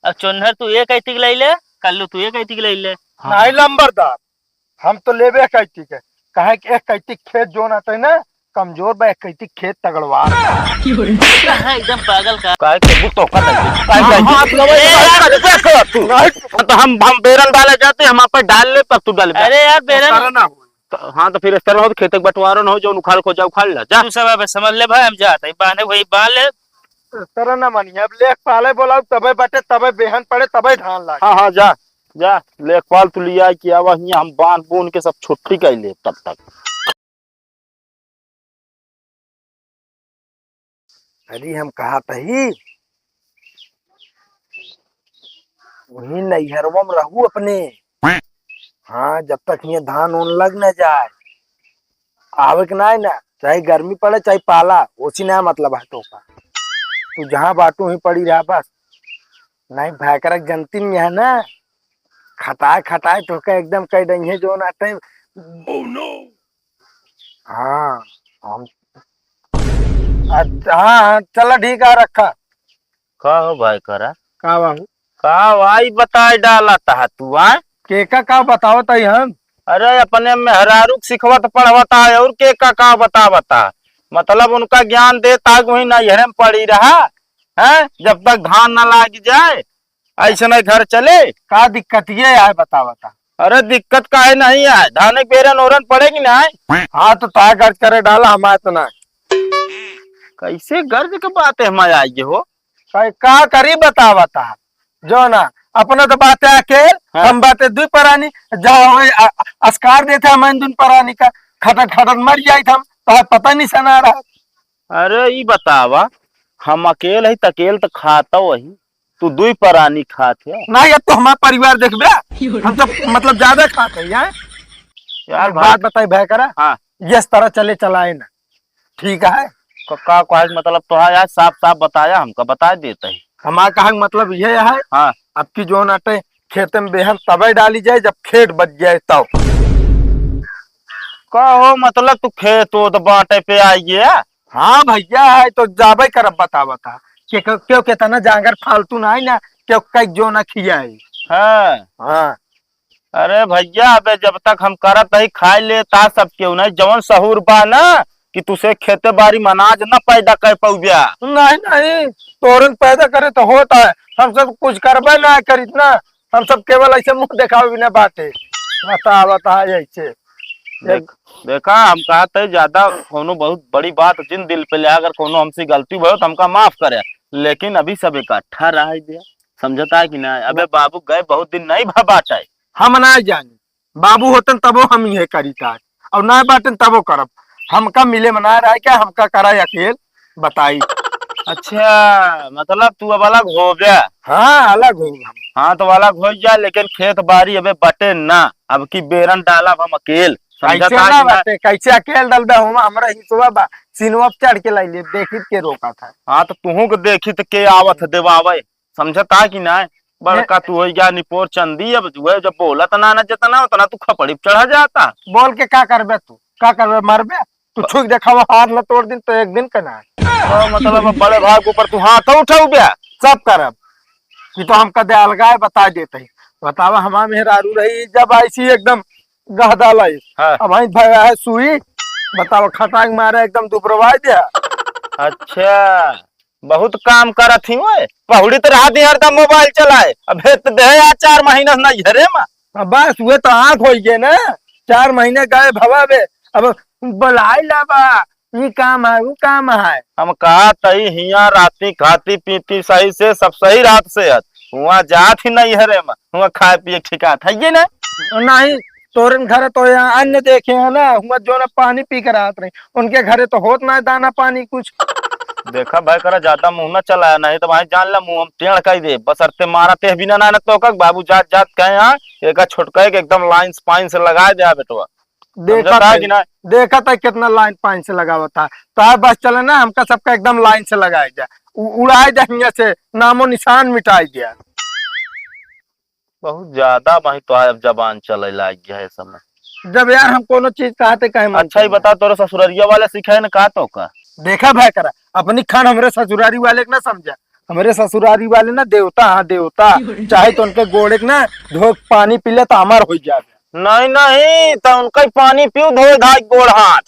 अब चोन्हर तू एक ऐतिक लैले, कल्लू तू एक ऐतिक लैले। नहीं लंबरदार, हम तो लेबे कैती के कहे कि एक कैती खेत जोन आते ना कमजोर बा, एक कैती खेत तगड़वा एकदम पागल का। काय के तो का हाथ लगे तो हम बेरन डाले जाते हम आप डाल ले तब तू डाल। अरे यार बेरन ना हाँ तो फिर इस तरह हो खेत के बंटवारा न हो जो उखाड़ को जा उखाड़ ला जा। तू सब अब समझ ले भाई, हम जाते हैं बांधे वही बांध ले। तरह ना मानिए, अब लेख पाले बोला तबे बटे तबे बेहन पड़े तबे धान लागे। हाँ हाँ जा जा लेखपाल तू लिया कि अब हम बांध बून के सब छुट्टी कर ले तब तक। अरे हम कहा तही वही नैहरवा में रहू अपने। हाँ जब तक ये धान उन लग न जाए आवे के ना ना, चाहे गर्मी पड़े चाहे पाला, उसी ना मतलब बातों का तू जहाँ बाटू ही पड़ी रहा बस। नहीं भयकर जनती में है ना, खटाए खटाए तो का एकदम कह देंगे जो ना टाइम। oh, no. हाँ हम अच्छा हाँ चलो ठीक है रखा। का हो भाई करा का बाबू का भाई बता डाला था तू आ केका का बताओ तई हम। अरे अपने मेहरारू सिखवत पढ़वता है और के का बता मतलब उनका ज्ञान देता वही नैहरे में पड़ी रहा है जब तक धान न लाग जाए ऐसे नहीं घर चले। का दिक्कत ये है बता बता। अरे दिक्कत काहे नहीं है, धान एक बेरन ओरन पड़ेगी ना। हाँ तो ता गर्ज करे डाला हमारे तो ना। कैसे गर्ज के बात है हमारे आई हो। का करी बता बता जो ना अपना तो बातें अकेल। हाँ। हम बातें दुई परानी जहाँ अस्कार देते हम दुन परानी का खटक खटक मर जाये हम तो पता नहीं सना रहा। अरे ये बतावा हम अकेल है तकेल तो खाता वही तू दुई परानी खाते ना ये तो हमारा परिवार देखबे हम तो मतलब ज्यादा खाते हैं यार बात बताई भय करा। हाँ इस तरह चले चलाए ना ठीक है। का मतलब तो यार साफ साफ बताया हमका बता देते है। हमारा कहा मतलब ये है हाँ अब की जो नाटे खेत में बेहन तबे डाली जाए जब खेत बच जाए तब। कहो मतलब तू खेत तो बांटे पे आई गया। हाँ भैया है तो जाबे करब बता बता क्यों कितना जांगर फालतू ना है ना क्यों कई जो ना खियाई। हाँ हाँ अरे भैया अबे जब तक हम करत ही खाई लेता सब क्यों नहीं जवन सहूर बा ना कि तुसे खेते बाड़ी में अनाज न पैदा कर पाऊबिया। नहीं नहीं तोरन पैदा करे तो होता है, हम सब कुछ करबे ना करी ना, हम सब केवल ऐसे मुंह दिखावे बिना बातें बता बता ऐसे। देखा हम कहते ज्यादा कोनो बहुत बड़ी बात जिन दिल पे ले अगर कोनो हमसे गलती भयो तो हमका माफ करे, लेकिन अभी सब इकट्ठा रह दिया समझता है कि ना। अबे बाबू गए बहुत दिन नहीं बाटे हम ना जाने बाबू होतन तबो हम ये करी था और ना बाटन तबो करब। हमका मिले मना रहा है क्या हमका करा अकेल बताई। अच्छा मतलब तू अब अलग हो गया। हाँ अलग हो हम। हाँ तो अलग हो जाए लेकिन खेत बाड़ी अबे बटे ना, अब की बेरन डाला हम अकेल कैसे ना बाटे कैसे अकेल डल हम हमरा ही सुबह सिनवा चढ़ के लाइले देखित के रोका था। हाँ तो तुहू के देखी तो के आवत देवावे समझता कि ना। बड़का तू हो गया निपोर चंदी, अब जो जब बोला तना ना जितना उतना तू खपड़ी चढ़ा जाता। बोल के क्या करबे तू क्या करबे मरबे तू छुक देखावा हाथ न तोड़ दिन तो एक दिन का ना तो मतलब बड़े भाग ऊपर तू हाथ उठाऊ बे सब करब कि तो हम कदे अलगाए बता देते बतावा हमारा मेहरारू रही जब ऐसी एकदम गहदा लाई। हाँ। अब भया है सुई बतावा खटांग मारे एकदम दुबरवा दिया। अच्छा बहुत काम करत ही ओए पहुड़ी तो रात हरदम मोबाइल चलाए अब तो दे 4 महीना ना घरे में। बस वे तो आंख हो गए ना 4 महीने गए भवा बे अब बुलाई लाबा ये काम है वो काम है। हम कहा तई हिया राती खाती पीती सही से सब सही रात से वहाँ जात ही नहीं हरे में वहाँ खाए पिए ठिका था ये ना नहीं तोरन घर तो यहाँ अन्य देखे है ना हुआ जो ना पानी पी कर आते रहे उनके घरे तो होत ना दाना पानी कुछ। देखा भाई करा ज्यादा मुंह न चलाया नहीं तो भाई जान ला मुंह हम टेढ़ कही दे बस अरते मारा ते बिना ना तो बाबू जात जात कहे यहाँ एक छोटका एकदम लाइन पाइन से लगा दे बेटवा। देखा था कि ना देखा था कितना लाइन पाइन से लगा हुआ था तो बस चले ना हमका सबका एकदम लाइन से लगाया जाए उड़ाए जाए से नामो निशान मिटाई दिया। बहुत ज्यादा भाई तो अब जबान चले लाग गया है समय जब यार हम कोनो चीज कहते कहे अच्छा ही बता तोरे ससुररिया वाले सिखाए ना का तो का देखा भाई करा अपनी खान हमरे ससुरारी वाले के ना समझा हमारे ससुरारी वाले ना देवता, हाँ देवता, चाहे तो उनके गोड़े के ना धो पानी पी ले तो हमार हो जाए। नहीं नहीं, तो उनका ही पानी पियो, धोए धाय गोड़ हाथ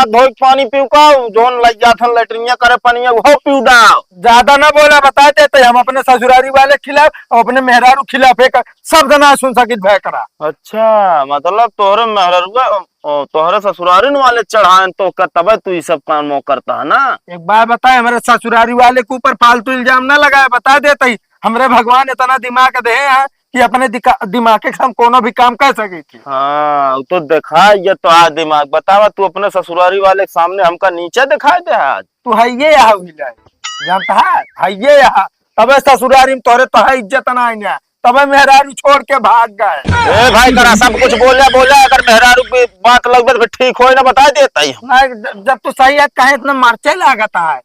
धोए पानी पियो का, जोन लग जाथन लेटरिंग करे पनिया वो पियो दाओ। ज्यादा ना बोला, बता देते हम अपने ससुरारी वाले खिलाफ और अपने मेहरारू खिलाफ एक सब जना सुन सकित भय करा। अच्छा, मतलब तोहरे मेहरुआ तोहरे ससुरारी वाले चढ़ाए तो का, तब तू ये सब काम करता है ना। एक बात बताए, हमारे ससुरारी वाले के ऊपर फालतू इल्जाम ना लगाए, बता देते ही हमरे भगवान इतना दिमाग दे हैं कि अपने दिमाग के हम कोनो भी काम कर सके थी। हाँ तो दिखा ये तो आज दिमाग बतावा, तू अपने ससुरारी वाले के सामने हमका नीचे दिखाई दे आज। तू है ये यहाँ हुई जानता है ये यहाँ, तबे ससुरारी में तोरे तो है इज्जत ना है, तबे मेहरारू छोड़ के भाग गए। ए भाई करा सब कुछ बोला अगर मेहरारू की बात लगभग फिर ठीक हो ना बता देता ही। जब तू सही है कहे इतना मर्चे लागता है,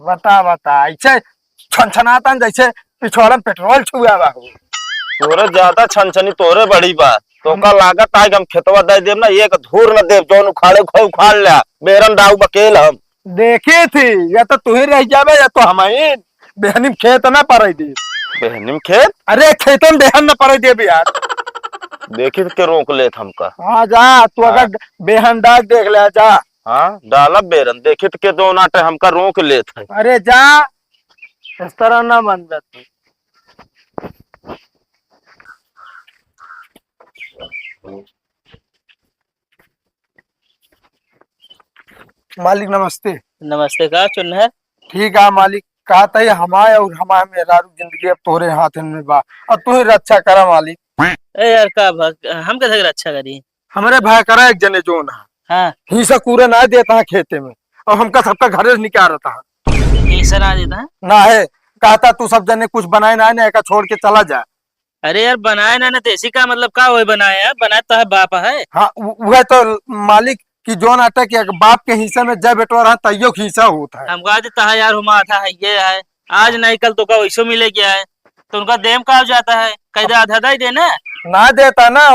बता ऐसे छनछनाता जैसे पिछोड़न पेट्रोल छुआ बाबू। तोरे ज्यादा छनछनी तोरे बड़ी बात, तो का लागत है कि हम खेतवा दे देव ना, एक धूर न देव, जोन उखाड़े खो उखाड़ लिया, बेरन डाऊ बकेल हम देखी थी, या तो तू ही रह जावे या तो हम ही बेहनी खेत ना पड़े दी। बेहनिम खेत? अरे खेत में बेहन न पड़े दे यार। देखी के रोक ले हमका। हाँ जा तू, अगर बेहन डाक देख ले जा। हाँ डाला बेरन देखित के दो नाटे हमका रोक ले थे। अरे जा, इस तरह ना बन जाती। मालिक नमस्ते। नमस्ते, का चुन है? ठीक है मालिक, कहा था हमारे और हमारे मेहरारू जिंदगी अब तोरे हाथ में बा, अब तू ही रक्षा करा मालिक। ए यार का हम कैसे अच्छा करी? हमारे भाई करा एक जने जो ना हाँ हिस्सा कूड़ा ना देता है खेते में, और हमका सबका घर से निकाल रहा है। ऐसा ना देता है ना है, कहता तू सब जने कुछ बनाए ना है, छोड़ के चला जा। अरे यार बनाए ना देसी का मतलब का वो बनाया, बनाया तो है बाप है। हाँ वह तो मालिक की जो नाटक कि बाप के हिस्से में जब बेटवा रहा तैयो के हिस्सा होता है। हमका देता है यार, हुआ था है ये है, आज नहीं कल तो का वैसो मिले गया है, तो उनका देम का हो जाता है, कैदा आधा ही देना ना देता ना,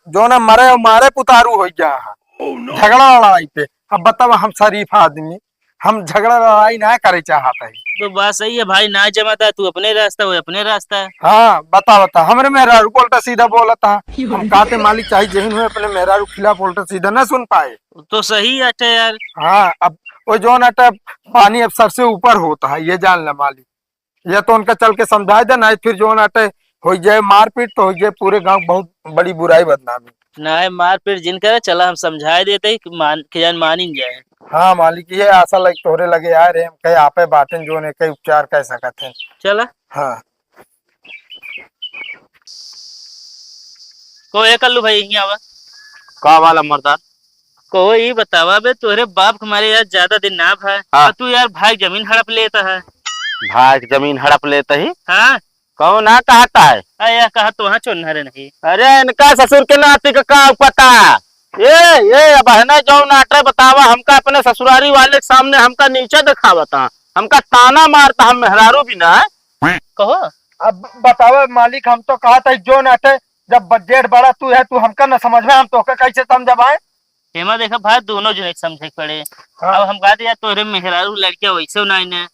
जो ना मरे और मारे पुतारू हो गया झगड़ा लड़ाई पे। अब बताओ हम शरीफ आदमी, हम झगड़ा लड़ाई ना करे चाहता है। तो बात सही है भाई, ना जमाता है तू अपने रास्ता, वो अपने रास्ता है। हाँ बता हमरे मेहरारू को उल्टा सीधा बोला था, हम कहते मालिक चाहे जहीन हुए अपने मेहरारू खिलाफ उल्टा सीधा ना सुन पाए। तो सही है यार। हाँ अब वो जो नाटा पानी अब सर से ऊपर होता है ये जान ले मालिक, ये तो उनका चल के समझा दे, ना फिर जो नाटे हो जाए मारपीट तो हो जाए पूरे गांव बहुत बड़ी बुराई बदनामी। ना है मारपीट जिन करे, चला हम समझा देते ही मानी जाए। हाँ मालिक ये आशा लग तोरे लगे यार, हम कहीं आपे बातें जो ने कई उपचार कह सकते हैं। चला हाँ को एक कल्लू भाई यहीं आवा का वाला मर्दान को ही बतावा बे, तोरे बाप हमारे यार ज्यादा दिन ना भाई। हाँ। तू यार भाई जमीन हड़प लेता है। भाई की जमीन हड़प लेते ही हाँ कौन ना कहता है? आया कहा तो वहाँ चुनहरे नहीं। अरे इनका ससुर के नाती का पता, ये अब है ना जो नाटे बतावा, हमका अपने ससुरारी वाले के सामने हमका नीचे दिखावता, हमका ताना मारता, हम मेहरारू भी ना है। कहो अब बताओ मालिक, हम तो कहा था जो नाटे जब बजट बड़ा तू है, तू हमका न समझ में, हम तो कैसे समझाए। हेमा देखा भाई दोनों जने समझे पड़े। हाँ। अब हम कहा यार तोरे मेहरारू लड़कियां वैसे नहीं ने,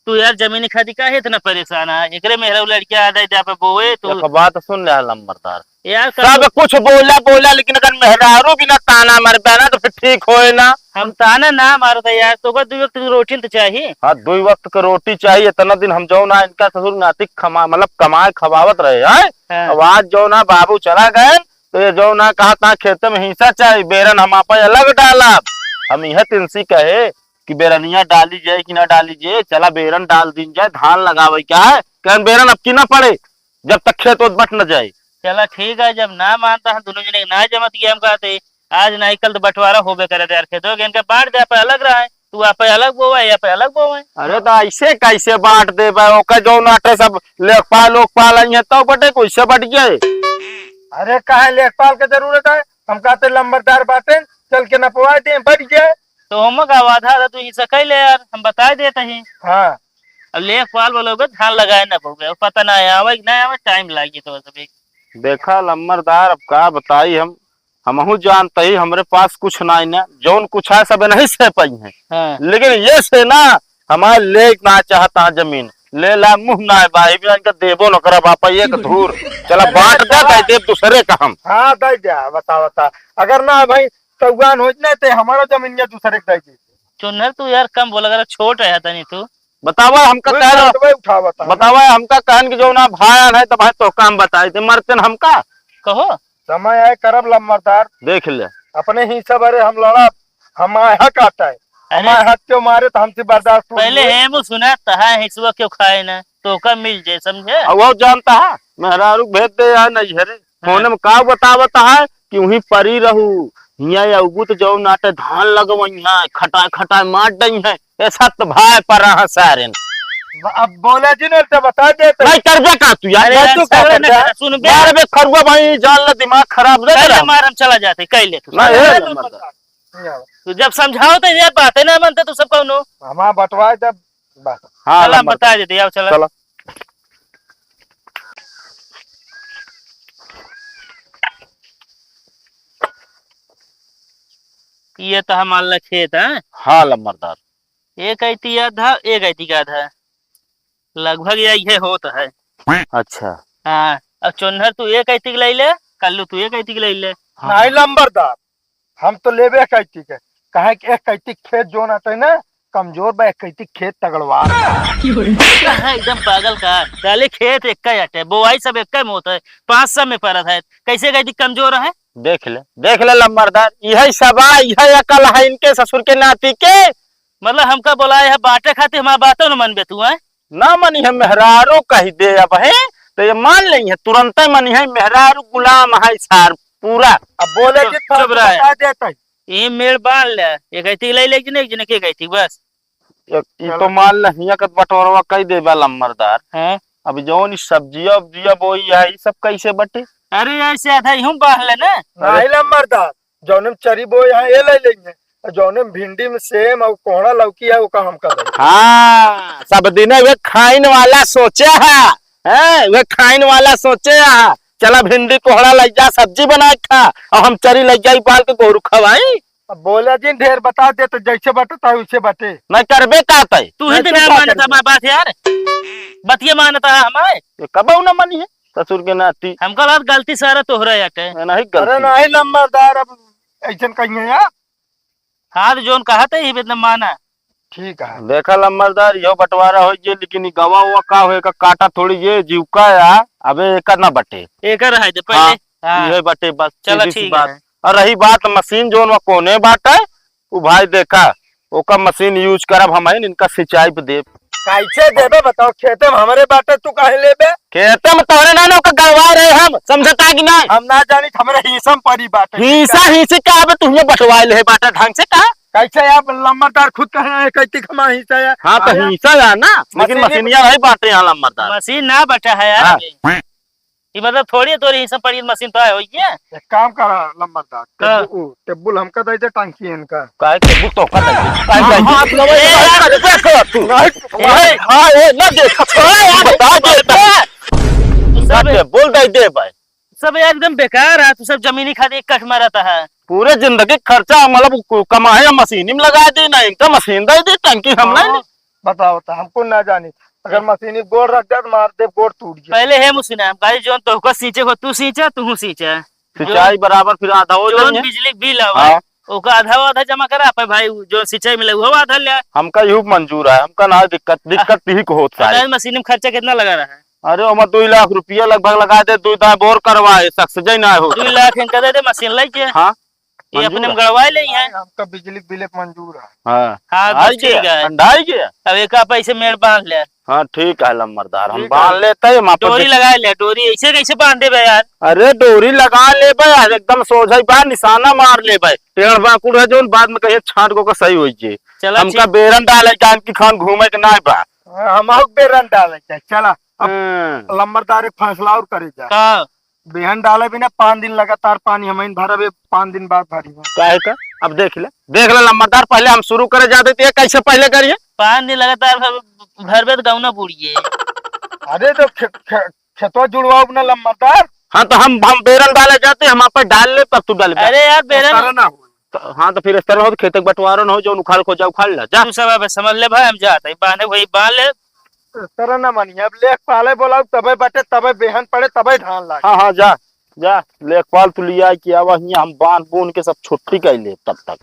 तू यार जमीन खाती का है इतना परेशान है, एकरे मेहरारू लड़कियां आधा जा पे बोए तो बात सुन ले लंबरदार, यार सब कुछ बोला लेकिन अगर मेहरारू भी ना ताना मार पाना तो फिर ठीक होए ना। हम ताना ना मारता यार, तो दो वक्त की रोटी तो चाहिए। हाँ 2 वक्त की रोटी चाहिए, इतना दिन हम जो ना इनका ससुर नाती मतलब कमाए खवावत रहे है। हाँ। अब आज जो ना बाबू चला गए तो ये जो ना कहा था खेत में हिस्सा चाहिए, बेरन हम आप अलग डाला। हम यह तिनसी कहे कि बेरनिया डाली जाए कि ना डाली जाए, चला बेरन डाल दी जाए, धान लगावे क्या है, कहन बेरन अब की ना पड़े जब तक खेत बट न जाए। चला ठीक है, जब ना मानता है दोनों जने ना जमत गया, हम कहते आज नहीं कल तो बंटवारा होबे करे यार, खेतों के इनका बांट दे पे अलग रहा है, तू आप अलग बोवा या पे अलग बोवा। अरे तो ऐसे कैसे बांट दे ओका जो नाटे सब लेखपाल लोकपाल आई है तो बटे कैसे बट गए। अरे कहा लेखपाल की जरूरत है, हम कहते लंबरदार बातें चल के नपवा दे बढ़ गए। तो हम का वादा था तू हिस्सा कह ले यार, हम बता देते हैं। हाँ अब लेखपाल बोलोगे धान लगाए ना पड़ोगे, पता ना आवे ना आवे, टाइम लागी तो सब। देखा लम्बरदार अब का बताई, हमहू जानते ही हमरे पास कुछ ना ना, जौन कुछ है सब नहीं से पाई है। हाँ। लेकिन ये से ना हमारे ले ना चाहता जमीन, ले ला मुंह ना भाई भी इनका देबो न करा बापा एक धूर चला बांट दे कह देव दूसरे का हम। हाँ दे जा बता अगर ना भाई तौगान हो जाए तो हमारा जमीन या दूसरे के दे चुन्नर तू यार कम बोला अगर छोट है तनी तू बतावा हमका कह रहा उठा बता बतावा हमका कहन की जो ना भाई है तो भाई तो काम बताए थे मरते हमका कहो समय है करब लम्बरदार देख ले अपने ही सब अरे हम लड़ा हमारे हक आता है हमारे हक क्यों मारे तो हमसे बर्दाश्त पहले है वो सुना तहा हिसुआ क्यों खाए ना तो का मिल जाए समझे। और वो जानता है मेहरारू भेज दे यार नहीं हरे फोन में का बतावता है कि वहीं परी रहू हिया या उगुत जो नाटे धान लगवई है खटाई खटाई मार दई है ऐसा तो भाई पर रहा सारे अब बोले जी ने तो बता दे तो नहीं करबे का तू यार अरे तू क्या करता है? सुन बे यार बे खरगुआ भाई जान ले दिमाग खराब रे तेरा मार हम चला जाते कह ले तू नहीं है लम्बरदार। तू जब समझाओ तो ये बात है ना मानते तू सब कौनो हमारा बटवाए जब बस हाँ चल हम लम्बरदार। बता देते आओ चला चलो ये तो हम अल्लाह खेत है हाँ लम्बरदार एक ऐती आधा एक ऐती का आधा लगभग यही होता है। अच्छा हाँ अब चुन्नर तू एक ऐती लाई ले कल्लू तू एक ऐती लाई ले नहीं लंबरदार हम तो लेबे कैती के कहे कि एक कैती खेत जोन आता है ना कमजोर बा एक कैती खेत तगड़वा एकदम पागल का डाले खेत एक का हटे बोआई सब एक का में होता है 500 में परत है कैसे कहती कमजोर है। देख ले लम्बरदार यही सबा यही अकल है इनके ससुर के नाती के मतलब हमका बोला है बाटे खाते हमारा बातों न मन बे तू है ना मनी है मेहरारू कह दे अब है तो ये मान ली है तुरंत मनी है मेहरारू गुलाम है सार पूरा। अब बोले कि चुप रहा है। बता देता है ये मेड़ बांध ले एक ऐती लाई ले जने जने के गई थी बस ये तो मान ली है बटोरवा कह दे लम्बरदार हैं। अब जौन सब्जिया उब्जिया बोई है ये सब कैसे बटे अरे ऐसे आधा यूं बांध ले ना नहीं लंबरदार जौनम चरी बोए है ये ले लेंगे जौनम भिंडी में सेम और कोहड़ा लौकी है वो का हम कर देंगे। हाँ सब दिन वे खाइन वाला सोचे है वे खाइन वाला सोचे है चला भिंडी कोहड़ा लग जा सब्जी बना खा और हम चरी लग जाई पाल के गोरू खवाई। अब बोले जी ढेर बता दे तो जैसे बटता है वैसे बटे मैं करबे कहता है तू ही तो ना मानता हमारी बात यार बतिया मानता है हमारे कब न मनी है ससुर के नाती हमको बात गलती सारा तोहरा याटे नहीं अरे गलती नहीं लंबरदार अब ऐसा कहिए यार हाथ जोन कहा था ये बेदम माना ठीक है देखा लम्बरदार यो बंटवारा हो जे लेकिन ई गवा हुआ का होए का काटा थोड़ी ये जीवका या अबे एक ना बटे एक रहा थे हाँ, पहले हाँ ये बटे बस चलो सीधी सी ठीक बात। है। और रही बात मशीन जोन कोने बाटे वो भाई देखा ओका मशीन यूज करब हम इनका सिंचाई पे दे कैसे देबे बताओ खेते में हमारे बाटे तू काहे लेबे खेते में तोरे नानो का गवा रहे हम समझता कि नहीं हम ना जानी हमारे हिस्सा में पड़ी बाटे हिस्सा हिस्से का अब तुझे बटवाए ले बाटा ढंग से कहा कैसे आप लंबरदार खुद कहे हैं कैसे खमा हिस्सा है हाँ तो हिस्सा है ना लेकिन मशीनी- मशीनिया है बाटे यहाँ लम्बरदार मशीन ना बटा है यार हाँ। अभी। ये मतलब थोड़ी तोरी हिस्सा पड़ी मशीन तो है हो गया एक काम करा लंबरदार हाँ। टेबुल हमका दे दे टांकी इनका काय के बुक तो का काय हाँ, हाथ लगाओ। हां ए ना देख बता दे बोल दे भाई सब यार एकदम बेकार है तू सब जमीनी खाद एक कट मारता है पूरे जिंदगी खर्चा मतलब कमाए मशीन में लगा दे ना इनका मशीन दे दे टंकी हम नहीं बताओ तो हमको ना जानी अगर मशीनी गोड़ रख दे तो मार दे गोड़ टूट जाए पहले है मुसीना हम गाड़ी जोन तो को सींचे को तू सींचा तू सींचा सिंचाई बराबर फिर आधा हो जोन जाए बिजली बिल आवा हाँ। ओका आधा जमा करा पे भाई जो सिंचाई में लगा आधा ले हमका यू मंजूर है हमका ना दिक्कत ही को होता है मशीन में खर्चा कितना लगा रहा है अरे हम 2 लाख रुपया लगभग लगा दे 2 दाए बोर करवाए सक्स जई ना हो 2 लाख इनका दे दे मशीन लेके हाँ ये अपने में गड़वाए ले हैं हमका बिजली बिल मंजूर है हाँ हाँ आई बस ठीक गया है ठंडाई गया अब एक पैसे मेड़ बांध ले हाँ ठीक है लम्बरदार हम ठीक बांध है। लेते हैं डोरी लगा ले डोरी ऐसे कैसे बांध दे यार अरे डोरी लगा ले भाई एकदम सोझाई बा निशाना मार ले भाई टेढ़ बाकुड़ है जो बाद में कहे छाट को सही हो जे चला हमका बेरन डाले जान की खान घूमे के ना बा हम बेरन डाले के चला अब लंबरदार एक फैसला और करे जा का बिहन डाले बिना 5 दिन लगातार पानी हम भरबे 5 दिन बाद भरी काहे का अब देख ले लम्बरदार पहले हम शुरू करे जाते थे कैसे पहले करिए 5 दिन लगातार भरबे तो गाँव ना बुड़िए अरे तो खेतवा जुड़वाओ ना लंबरदार हाँ तो हम बेरन डाले जाते हम आप डाल ले तब तू डाल अरे यार बेरन ना हो हाँ तो फिर इस तरह हो खेत बंटवारा हो जो उखाड़ को जा उखाड़ ला जा तू सब अब समझ ले भाई हम जाते हैं बांधे वही बांध ले तरह ना मानिए अब लेख पाले बोला तबे बटे तबे बेहन पड़े तबे धान लागे। हाँ हाँ जा जा लेखपाल तू लिया कि अब हम बांध बून के सब छुट्टी कर ले तब तक।